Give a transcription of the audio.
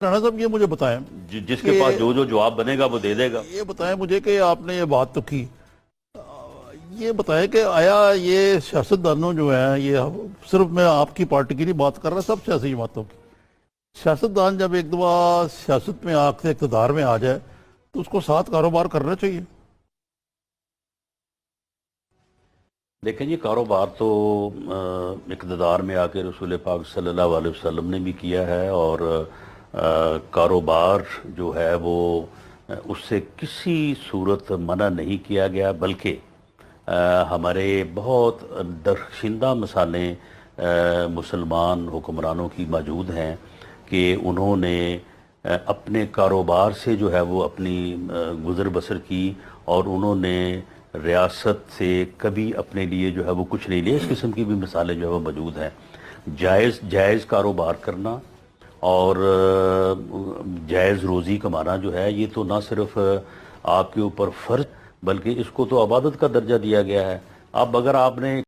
رانا صاحب یہ مجھے بتائیں جس کے پاس جو جو جواب بنے گا وہ دے دے گا. یہ بتائیں مجھے کہ آپ نے یہ بات تو کی، یہ بتائیں کہ آیا یہ سیاستدانوں جو ہیں، یہ صرف میں آپ کی پارٹی کی نہیں بات کر رہا، سب سیاسی جماعتوں کی، سیاستدان جب ایک دفعہ سیاست میں آ کے اقتدار میں آ جائے تو اس کو ساتھ کاروبار کرنا چاہیے. دیکھیں جی، کاروبار تو اقتدار میں آ کے رسول پاک صلی اللہ علیہ وسلم نے بھی کیا ہے، اور کاروبار جو ہے وہ اس سے کسی صورت منع نہیں کیا گیا، بلکہ ہمارے بہت درخشندہ مثالیں مسلمان حکمرانوں کی موجود ہیں کہ انہوں نے اپنے کاروبار سے جو ہے وہ اپنی گزر بسر کی، اور انہوں نے ریاست سے کبھی اپنے لیے جو ہے وہ کچھ نہیں لیا. اس قسم کی بھی مثالیں جو ہے وہ موجود ہیں. جائز کاروبار کرنا اور جائز روزی کمانا جو ہے، یہ تو نہ صرف آپ کے اوپر فرض بلکہ اس کو تو عبادت کا درجہ دیا گیا ہے. اب اگر آپ نے